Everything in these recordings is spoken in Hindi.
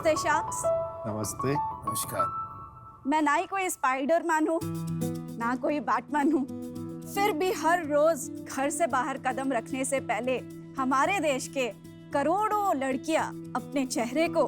नमस्ते शाक्स। नमस्ते। नमस्कार। मैं ना ही कोई स्पाइडरमैन हूँ ना कोई बैटमैन हूँ, फिर भी हर रोज घर से बाहर कदम रखने से पहले हमारे देश के करोड़ों लड़कियां अपने चेहरे को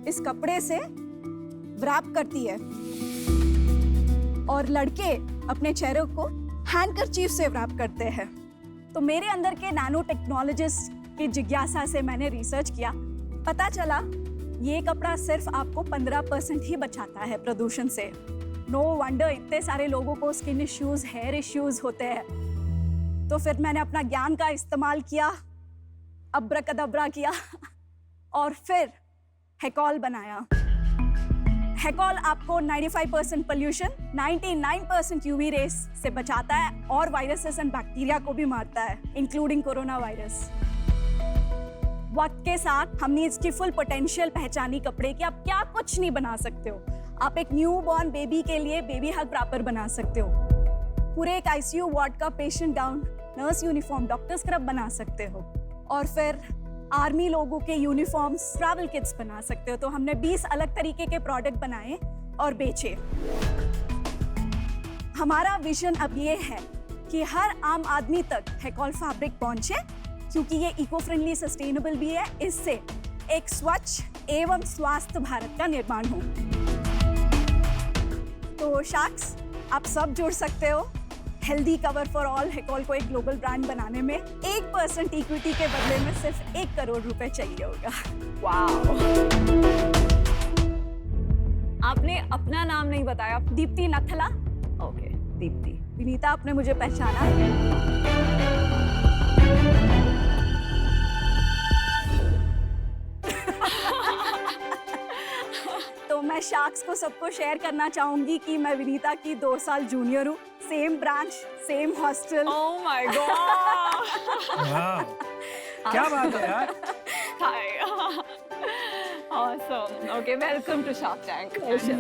इस कपड़े से व्रैप करती है और लड़के अपने चेहरे को हैंडकरचीफ से व्रैप करते हैं। तो मेरे अंदर के नैनो टेक्नोलॉजिस्ट की जिज्ञासा से मैंने रिसर्च किया, पता चला ये कपड़ा सिर्फ आपको 15% ही बचाता है प्रदूषण से। नो वंडर इतने सारे लोगों को स्किन इश्यूज, हेयर इश्यूज होते हैं। तो फिर मैंने अपना ज्ञान का इस्तेमाल किया, अब्राकदब्रा किया और फिर हेकॉल बनाया। हेकॉल आपको 95% पोल्यूशन, 99% यूवी रेस से बचाता है और वायरसेस एंड बैक्टीरिया को भी मारता है, इंक्लूडिंग कोरोना वायरस। वक्त के साथ हमने इसकी फुल पोटेंशियल पहचानी कपड़े की। आप क्या कुछ नहीं बना सकते हो। आप एक न्यू बॉर्न बेबी के लिए बेबी हग रैपर बना सकते हो, पूरे एक आईसीयू वार्ड का patient gown, nurse uniform, doctor scrub बना सकते हो और फिर आर्मी लोगों के यूनिफॉर्म्स, ट्रैवल किट्स बना सकते हो। तो हमने 20 अलग तरीके के प्रोडक्ट बनाए और बेचे। हमारा विजन अब ये है कि हर आम आदमी तक हेकॉल फैब्रिक पहुंचे, क्योंकि ये इको फ्रेंडली, सस्टेनेबल भी है। इससे एक स्वच्छ एवं स्वास्थ्य भारत का निर्माण हो। तो शाक्स, आप सब जुड़ सकते हो हेल्दी कवर फॉर ऑल हेकॉल को एक ग्लोबल ब्रांड बनाने में। 1% इक्विटी के बदले में सिर्फ 1 करोड़ रुपए चाहिए होगा। वाओ! आपने अपना नाम नहीं बताया। दीप्ति नथला। ओके, दीप्ति। विनीता, आपने मुझे पहचाना। तो मैं शाक्स को सबको शेयर करना चाहूंगी कि मैं विनीता की 2 साल जूनियर हूँ। Same branch, same hostel. Oh my God! क्या बात है यार। Hi. Awesome. Okay, welcome to Shark Tank.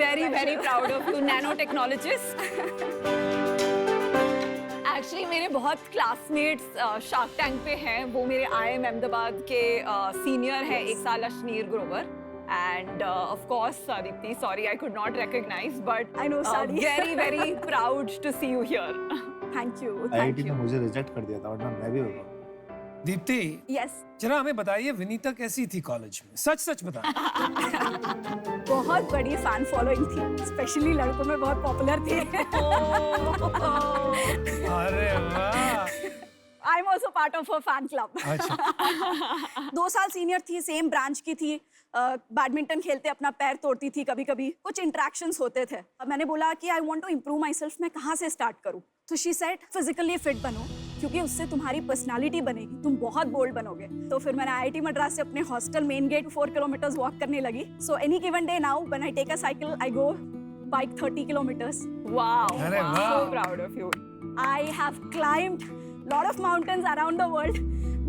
Very proud of you, nanotechnologist. Actually, मेरे बहुत क्लासमेट्स शार्क टैंक पे हैं। वो मेरे IIM अहमदाबाद के सीनियर हैं, 1 साल Ashneer Grover. And of course, Dipti, sorry I could not recognize, but I know, sorry. very proud to see you here. Thank you. IIT ने मुझे रिजेक्ट कर दिया था, वरना मैं भी होगा। दीप्ति, Yes. जरा हमें बताइए विनीता कैसी थी कॉलेज में? सच बताएं। बहुत बड़ी फैन फॉलोइंग थी, स्पेशली लड़कों में बहुत पॉपुलर थी। अरे वाह! I am also part of a fan club. अच्छा। 2 साल सीनियर थी, सेम ब्रांच की थी। बैडमिंटन खेलते अपना पैर तोड़ती थी कभी कभी, कुछ इंटरेक्शंस होते थे। मैंने बोला कि I want to improve myself, मैं कहाँ से स्टार्ट करूँ? तो शी सेड फिजिकली फिट बनो, क्योंकि उससे तुम्हारी पर्सनालिटी बनेगी, तुम बहुत बोल्ड बनोगे। तो फिर मैंने IIT मद्रास से अपने hostel main gate 4 kilometres walk करने लगी। So any given day now when I take a cycle I go bike 30 kilometres. Wow! अरे वाह! So proud of you. I have climbed lot of mountains around the world.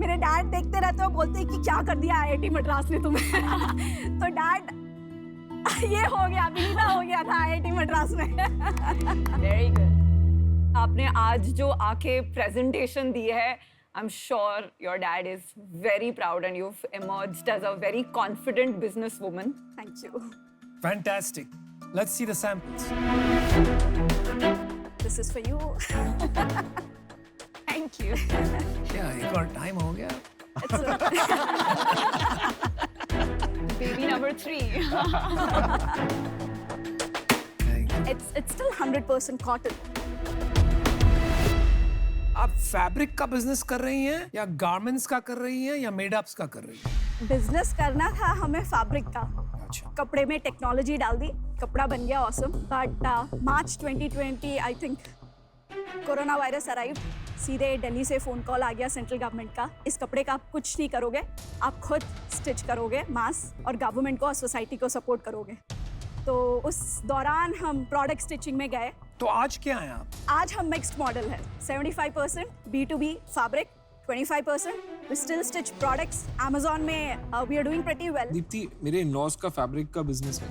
मेरे डैड देखते रहते हो, बोलते हैं कि क्या कर दिया IIT मद्रास ने तुम्हें। तो डैड, ये हो गया, विनीता हो गया था IIT मद्रास में। Very good. आपने आज जो आके प्रेजेंटेशन दी है, I'm sure your dad is very proud and you've emerged as a very confident businesswoman. Thank you. Fantastic. Let's see the samples. This is for you. Thank you. क्या एक और टाइम हो गया? It's Baby number 3. it's still 100% cotton. आप फैब्रिक का बिजनेस कर रही हैं या गारमेंट्स का कर रही हैं या मेडअप्स का कर रही हैं? बिजनेस करना था हमें फैब्रिक का। अच्छा। कपड़े में टेक्नोलॉजी डाल दी, कपड़ा बन गया awesome. But March 2020 I think corona virus arrive. सीधे दिल्ली से फ़ोन कॉल आ गया सेंट्रल गवर्नमेंट का, इस कपड़े का आप कुछ नहीं करोगे, आप खुद स्टिच करोगे मास और गवर्नमेंट को और सोसाइटी को सपोर्ट करोगे। तो उस दौरान हम प्रोडक्ट स्टिचिंग में गए। तो आज क्या है आप? आज हम मिक्स्ड मॉडल है, 75% B2B fabric, 25% we still stitch products. Amazon में we are doing pretty well. Deepti, मेरे इन-लॉज का फैब्रिक का बिजनेस है।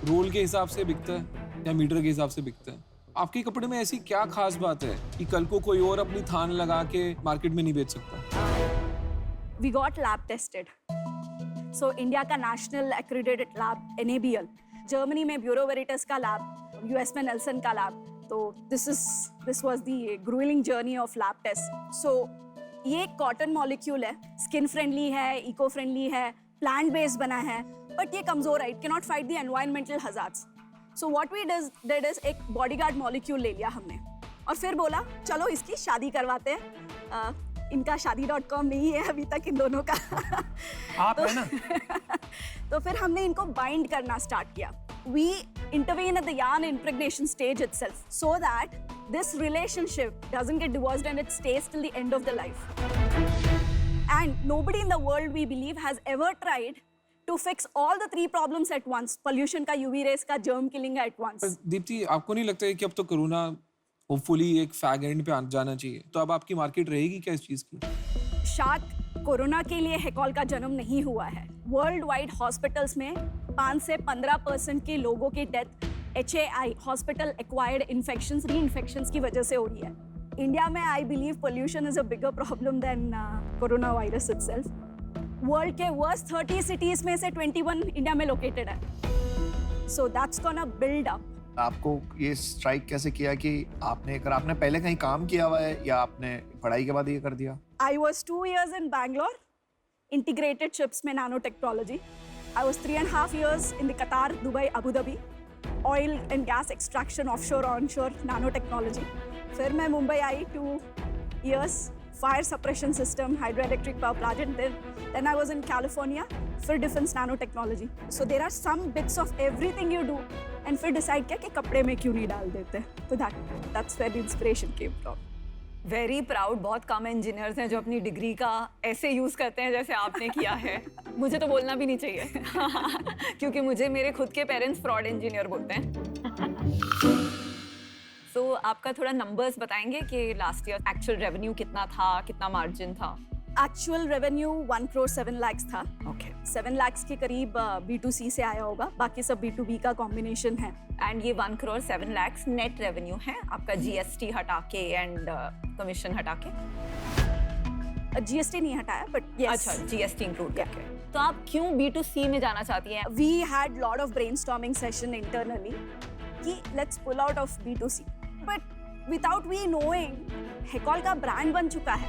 रोल के हिसाब से बिकता है या मीटर के हिसाब से बिकता है? आपके कपड़े में ऐसी क्या खास बात है कि कल को कोई और अपनी थान लगा के मार्केट में नहीं बेच सकता? We got lab tested. So India का national accredited lab NABL, Germany में ब्यूरो वेरिटस का लैब, US में नेल्सन का लैब. तो this was the grueling journey of lab test. So ये कॉटन मॉलिक्यूल है, स्किन फ्रेंडली है, इको फ्रेंडली है, प्लांट बेस्ड बना है, बट ये कमजोर है, it can not fight the environmental hazards. So what we did is एक बॉडीगार्ड मॉलिक्यूल ले लिया हमने और फिर बोला चलो इसकी शादी करवाते हैं. इनका शादी.com नहीं है अभी तक इन दोनों का. आप है ना. तो फिर हमने इनको बाइंड करना स्टार्ट किया. We intervene at the yarn impregnation stage itself so that this relationship doesn't get divorced and it stays till the end of the life. And nobody in the world, we believe, has ever tried to fix all the three problems at once. Pollution का, UV rays का, germ killing का at once. दीप्ति, आपको नहीं लगता है कि अब तो कोरोना होपफुली एक फैग एंड पे जाना चाहिए, तो अब आपकी मार्केट रहेगी क्या इस चीज की? शार्क कोरोना के लिए हेकॉल का जन्म नहीं हुआ है. वर्ल्ड वाइड हॉस्पिटल्स में 5 से 15% के लोगों की death HAI, hospital acquired infections, reinfections की वजह से हो रही है. इंडिया में I believe pollution is a bigger problem than corona virus itself. World के वर्स्ट 30 सिटीज में से 21 इंडिया में लोकेटेड है. So that's gonna build up. आपको ये स्ट्राइक कैसे किया कि आपने पहले कहीं काम किया हुआ है या आपने पढ़ाई के बाद ये कर दिया? I was 2 years in Bangalore, integrated chips में nanotechnology. I was 3.5 years in the Qatar, Dubai, Abu Dhabi, oil and gas extraction, offshore, onshore, nanotechnology. फिर मैं मुंबई आई 2 years, fire suppression system, hydroelectric power plant, and then I was in California, फिर defense nanotechnology. So there are some bits of everything you do, and फिर decide किया कि कपड़े में क्यों नहीं डाल देते. So that's where the inspiration came from. Very proud. बहुत कम इंजीनियर्स हैं जो अपनी डिग्री का ऐसे यूज करते हैं जैसे आपने किया है. मुझे तो बोलना भी नहीं चाहिए क्योंकि मुझे मेरे खुद के पेरेंट्स फ्रॉड इंजीनियर बोलते हैं. सो आपका थोड़ा नंबर्स बताएंगे कि लास्ट ईयर एक्चुअल रेवेन्यू कितना था, कितना मार्जिन था? एक्चुअल रेवेन्यू 1 crore 7 lakhs था. ओके. 7 lakhs के करीब B2C से आया होगा, बाकी सब B2B का कॉम्बिनेशन है. एंड ये 1 crore 7 lakhs नेट रेवेन्यू है आपका GST हटा के एंड कमीशन हटा के? GST नहीं हटाया बट yes. अच्छा, GST इंक्लूड करके. तो आप क्यों B2C में जाना चाहती हैं? We had lot of brainstorming session internally कि let's pull out of B2C. But without we knowing, हेकॉल का ब्रांड बन चुका है.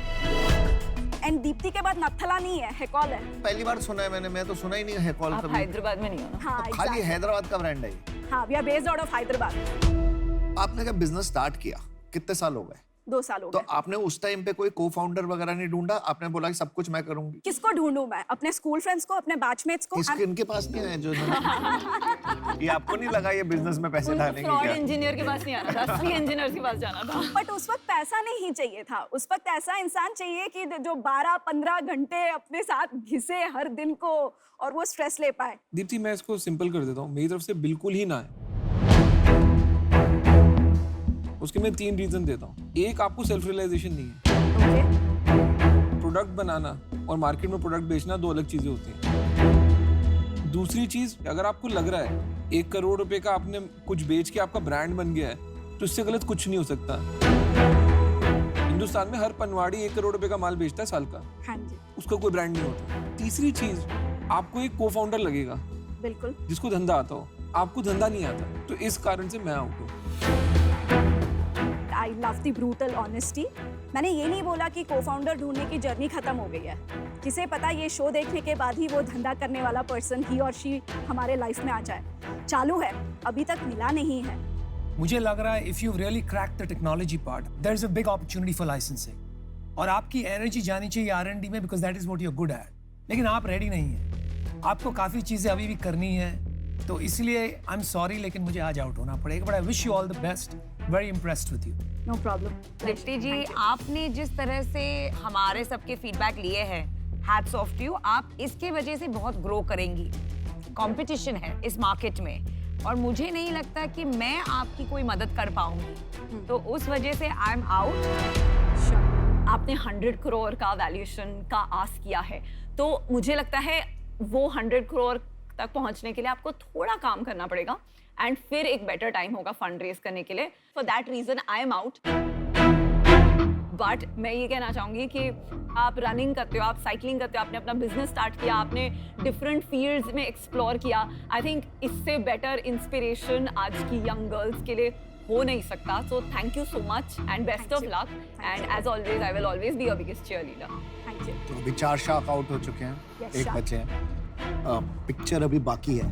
एंड दीप्ति के बाद नथला नहीं है, हेकॉल है. पहली बार सुना है मैं तो सुना ही नहीं है हेकॉल आप कभी. हैदराबाद में नहीं हो ना? हाँ, तो खाली हैदराबाद का ब्रांड है ये. हाँ, we are based out of Hyderabad. आपने क्या बिजनेस स्टार्ट किया, कितने साल हो गए? 2 साल हो तो गए. आपने उस टाइम पे कोई को फाउंडर वगैरह नहीं ढूंढा? आपने बोला कि सब कुछ मैं करूंगी? किसको ढूंढूं मैं? अपने स्कूल फ्रेंड्स को, अपने बैचमेट्स को? इनके पास नहीं है जो ये आपको नहीं लगा ये बिजनेस में पैसे डालेंगे फ्रॉड क्या? इंजीनियर के पास नहीं आना था, असली इंजीनियर के पास जाना था. बट उस वक्त पैसा नहीं चाहिए था. उस वक्त ऐसा इंसान चाहिए कि जो 12-15 घंटे अपने साथ घिसे हर दिन को और वो स्ट्रेस ले पाए. दीप्ति, मैं इसको सिंपल कर देता हूँ, मेरी तरफ से बिल्कुल ही ना है. उसके मैं 3 रीजन देता हूँ. एक, आपको सेल्फ रियलाइजेशन नहीं है. प्रोडक्ट बनाना और मार्केट में प्रोडक्ट बेचना 2 अलग चीजें होती हैं. दूसरी चीज, अगर आपको लग रहा है 1 करोड़ रुपए का आपने कुछ बेच के आपका ब्रांड बन गया है, तो इससे गलत कुछ नहीं हो सकता. हिंदुस्तान में हर पनवाड़ी 1 करोड़ रुपए का माल बेचता है साल का. हाँ जी, उसका कोई ब्रांड नहीं होता. तीसरी चीज, आपको एक को फाउंडर लगेगा बिल्कुल. जिसको धंधा आता हो. आपको धंधा नहीं आता, तो इस कारण से मैं आउट हूँ. I love the brutal honesty. मैंने ये नहीं बोला कि को-फाउंडर ढूंढने की जर्नी खत्म हो गई है. किसे पता ये शो देखने के बाद ही वो धंधा करने वाला पर्सन ही और शी हमारे लाइफ में आ जाए. चालू है, अभी तक मिला नहीं है. मुझे लग रहा है if you've really cracked the technology part, there's a big opportunity for licensing. और आपकी एनर्जी जानी चाहिए R&D में because that is what you're good at. लेकिन आप रेडी नहीं हैं. आपको काफ़ी चीज़ें अभी भी करनी है, तो इसलिए आई एम सॉरी लेकिन मुझे आज आउट होना पड़ेगा. But I wish you all the best. Very impressed with you. No problem. Deepti ji, आपने जिस तरह से हमारे सबके फीडबैक लिए हैं, हैट्स ऑफ टू यू. आप इसके वजह से बहुत ग्रो करेंगी. कंपटीशन है इस मार्केट में और मुझे नहीं लगता कि मैं आपकी कोई मदद कर पाऊंगी. तो उस वजह से आई एम आउट. आपने 100 करोड़ का वैल्यूएशन का आस्क किया है, तो मुझे लगता है वो 100 करोड़ तक पहुंचने के लिए आपको थोड़ा काम करना पड़ेगा एंड फिर एक बेटर टाइम होगा फंड रेज करने के लिए. For that reason I am out. But मैं ये कहना चाहूँगी कि आप रनिंग करते हो, आप साइकिलिंग करते हो, आपने अपना बिजनेस स्टार्ट किया, आपने डिफरेंट फील्ड्स में एक्सप्लोर किया. आई थिंक इससे बेटर इंस्पिरेशन आज की यंग गर्ल्स के लिए हो नहीं सकता. So thank you so much and best of luck. And as always I will always be your biggest cheerleader. Thank you. तो अभी 4 शार्क आउट हो चुके हैं, Yes, एक shark. बचे हैं. पिक्चर अभी बाकी है.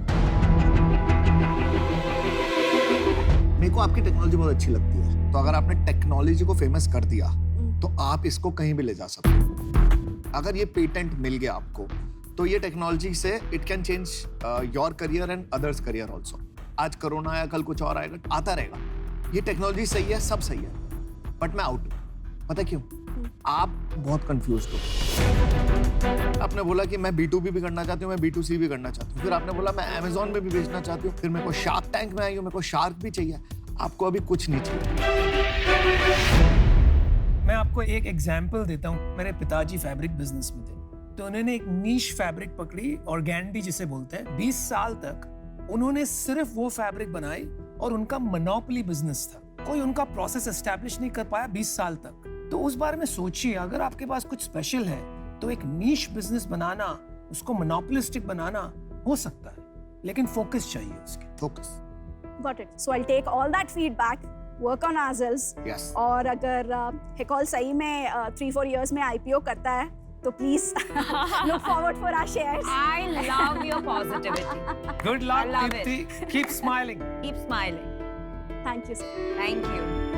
मेरे को आपकी टेक्नोलॉजी बहुत अच्छी लगती है. तो अगर आपने टेक्नोलॉजी को फेमस कर दिया तो आप इसको कहीं भी ले जा सकते हो. अगर ये पेटेंट मिल गया आपको तो ये टेक्नोलॉजी से it can change your career and others career also. आज कोरोना आया, कल कुछ और आएगा, आता रहेगा. ये टेक्नोलॉजी सही है, सब सही है, बट मैं आउट हूं. पता क्यों? आप बहुत कंफ्यूज हो. आपने बोला कि मैं B2B भी करना चाहती हूँ, मैं B2C भी करना चाहती हूँ. फिर आपने बोला मैं Amazon में भी बेचना चाहती हूँ. फिर मेरे को शार्क टैंक में आई हूँ, मेरे को शार्क भी चाहिए. आपको अभी कुछ नहीं चाहिए. मैं आपको एक एग्जाम्पल देता हूँ. मेरे पिताजी फैब्रिक बिजनेस में थे, तो उन्होंने एक नीश फैब्रिक पकड़ी, ऑर्गेंडी जिसे बोलते हैं. 20 साल तक उन्होंने सिर्फ वो फैब्रिक बनाई और उनका मोनोपोली बिजनेस था. कोई उनका प्रोसेस एस्टैब्लिश नहीं कर पाया 20 साल तक. तो उस बारे में सोचिए, अगर आपके पास कुछ स्पेशल है तो एक नीश बिजनेस बनाना, उसको मोनोपोलिस्टिक बनाना हो सकता है, लेकिन फोकस चाहिए उसके. Focus. Got it. So I'll take all that feedback, work on ourselves. Yes. और अगर हिकॉल सही में 3-4 years में IPO करता है तो please look forward for our shares. I love your positivity. Good I luck, love Deepti. Keep smiling. Keep smiling. Thank you, sir. Thank you.